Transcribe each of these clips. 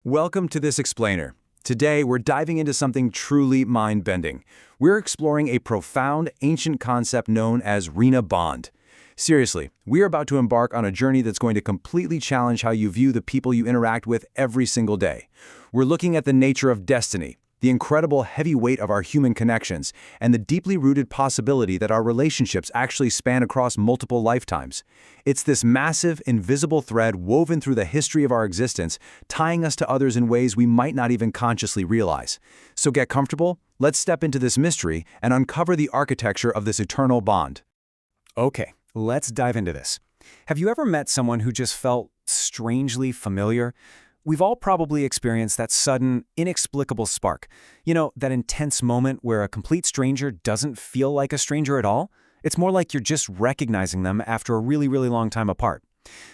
Welcome to this explainer. Today, we're diving into something truly mind-bending. We're exploring a profound, ancient concept known as Rinanubandh. Seriously, we're about to embark on a journey that's going to completely challenge how you view the people you interact with every single day. We're looking at the nature of destiny, the incredible heavy weight of our human connections, and the deeply rooted possibility that our relationships actually span across multiple lifetimes. It's this massive, invisible thread woven through the history of our existence, tying us to others in ways we might not even consciously realize. So get comfortable, let's step into this mystery and uncover the architecture of this eternal bond. Okay, let's dive into this. Have you ever met someone who just felt strangely familiar? We've all probably experienced that sudden, inexplicable spark. You know, that intense moment where a complete stranger doesn't feel like a stranger at all? It's more like you're just recognizing them after a really long time apart.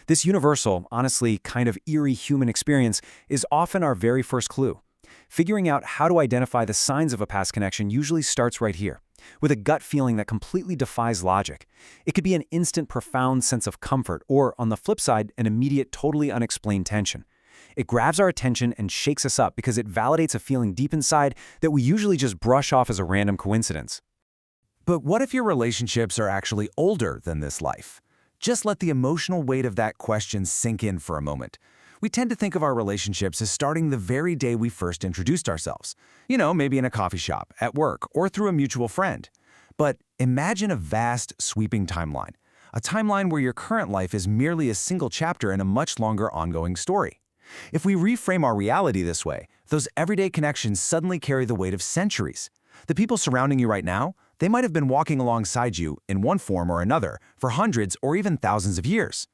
This universal, honestly kind of eerie human experience is often our very first clue. Figuring out how to identify the signs of a past connection usually starts right here, with a gut feeling that completely defies logic. It could be an instant, profound sense of comfort, or, on the flip side, an immediate, totally unexplained tension. It grabs our attention and shakes us up because it validates a feeling deep inside that we usually just brush off as a random coincidence. But what if your relationships are actually older than this life? Just let the emotional weight of that question sink in for a moment. We tend to think of our relationships as starting the very day we first introduced ourselves. You know, maybe in a coffee shop, at work, or through a mutual friend. But imagine a vast, sweeping timeline. A timeline where your current life is merely a single chapter in a much longer ongoing story. If we reframe our reality this way, those everyday connections suddenly carry the weight of centuries. The people surrounding you right now, they might have been walking alongside you in one form or another for hundreds or even thousands of years.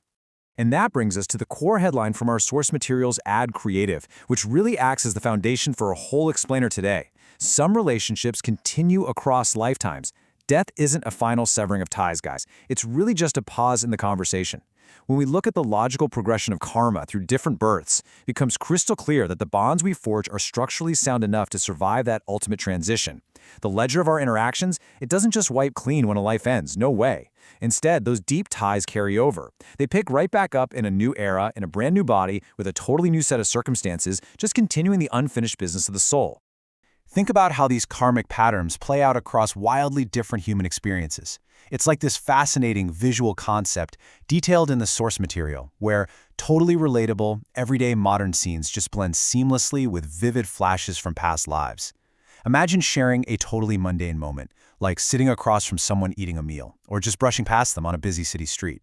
And that brings us to the core headline from our source materials ad creative, which really acts as the foundation for a whole explainer today. Some relationships continue across lifetimes. Death isn't a final severing of ties, guys. It's really just a pause in the conversation. When we look at the logical progression of karma through different births, it becomes crystal clear that the bonds we forge are structurally sound enough to survive that ultimate transition. The ledger of our interactions, it doesn't just wipe clean when a life ends, no way. Instead, those deep ties carry over. They pick right back up in a new era, in a brand new body, with a totally new set of circumstances, just continuing the unfinished business of the soul. Think about how these karmic patterns play out across wildly different human experiences. It's like this fascinating visual concept detailed in the source material, where totally relatable, everyday modern scenes just blend seamlessly with vivid flashes from past lives. Imagine sharing a totally mundane moment, like sitting across from someone eating a meal, or just brushing past them on a busy city street.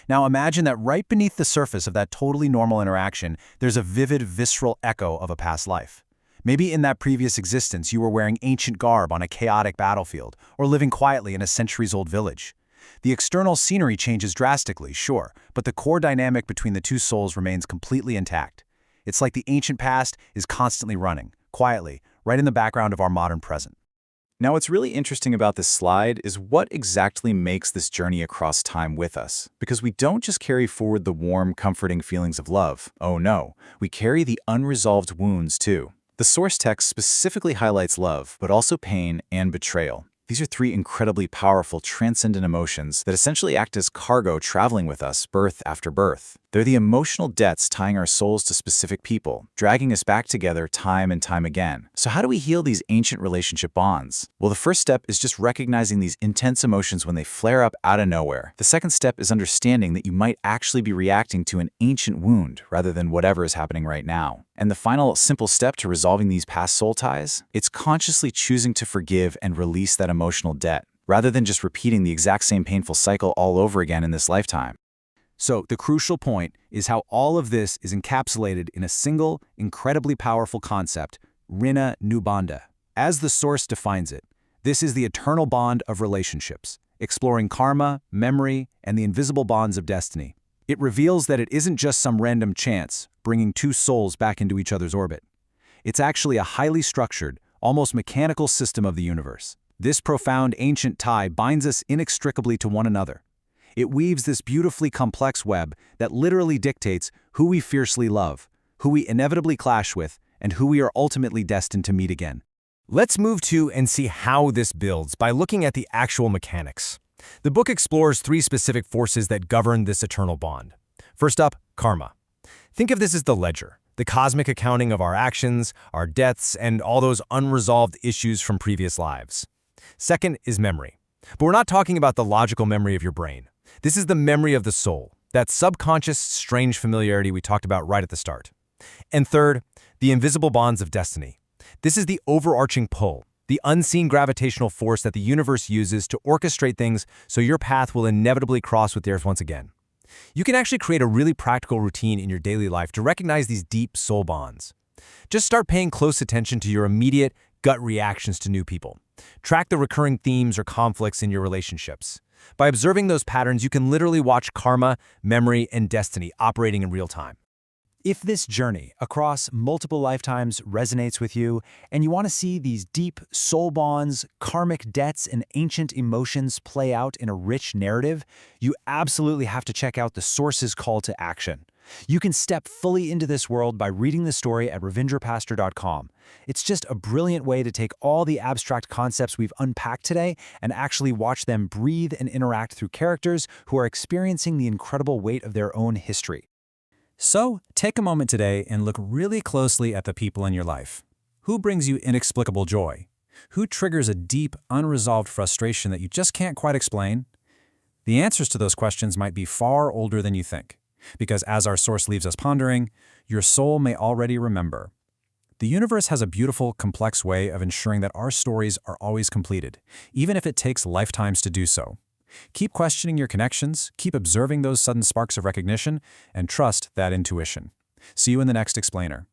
Now imagine that right beneath the surface of that totally normal interaction, there's a vivid, visceral echo of a past life. Maybe in that previous existence you were wearing ancient garb on a chaotic battlefield, or living quietly in a centuries-old village. The external scenery changes drastically, sure, but the core dynamic between the two souls remains completely intact. It's like the ancient past is constantly running, quietly, right in the background of our modern present. Now, what's really interesting about this slide is what exactly makes this journey across time with us. Because we don't just carry forward the warm, comforting feelings of love. Oh no, we carry the unresolved wounds too. The source text specifically highlights love, but also pain and betrayal. These are three incredibly powerful, transcendent emotions that essentially act as cargo traveling with us birth after birth. They're the emotional debts tying our souls to specific people, dragging us back together time and time again. So how do we heal these ancient relationship bonds? Well, the first step is just recognizing these intense emotions when they flare up out of nowhere. The second step is understanding that you might actually be reacting to an ancient wound rather than whatever is happening right now. And the final simple step to resolving these past soul ties? It's consciously choosing to forgive and release that emotional debt, rather than just repeating the exact same painful cycle all over again in this lifetime. So the crucial point is how all of this is encapsulated in a single, incredibly powerful concept, Rinanubandh. As the source defines it, this is the eternal bond of relationships, exploring karma, memory, and the invisible bonds of destiny. It reveals that it isn't just some random chance bringing two souls back into each other's orbit. It's actually a highly structured, almost mechanical system of the universe. This profound ancient tie binds us inextricably to one another. It weaves this beautifully complex web that literally dictates who we fiercely love, who we inevitably clash with, and who we are ultimately destined to meet again. Let's move to and see how this builds by looking at the actual mechanics. The book explores three specific forces that govern this eternal bond. First up, karma. Think of this as the ledger, the cosmic accounting of our actions, our deaths, and all those unresolved issues from previous lives. Second is memory. But we're not talking about the logical memory of your brain. This is the memory of the soul, that subconscious, strange familiarity we talked about right at the start. And third, the invisible bonds of destiny. This is the overarching pull, the unseen gravitational force that the universe uses to orchestrate things so your path will inevitably cross with theirs once again. You can actually create a really practical routine in your daily life to recognize these deep soul bonds. Just start paying close attention to your immediate gut reactions to new people. Track the recurring themes or conflicts in your relationships. By observing those patterns, you can literally watch karma, memory, and destiny operating in real time. If this journey across multiple lifetimes resonates with you, and you want to see these deep soul bonds, karmic debts, and ancient emotions play out in a rich narrative, you absolutely have to check out the Source's call to action. You can step fully into this world by reading the story at ravindrapastor.com. It's just a brilliant way to take all the abstract concepts we've unpacked today and actually watch them breathe and interact through characters who are experiencing the incredible weight of their own history. So, take a moment today and look really closely at the people in your life. Who brings you inexplicable joy? Who triggers a deep, unresolved frustration that you just can't quite explain? The answers to those questions might be far older than you think, because as our source leaves us pondering, your soul may already remember. The universe has a beautiful, complex way of ensuring that our stories are always completed, even if it takes lifetimes to do so. Keep questioning your connections, keep observing those sudden sparks of recognition, and trust that intuition. See you in the next explainer.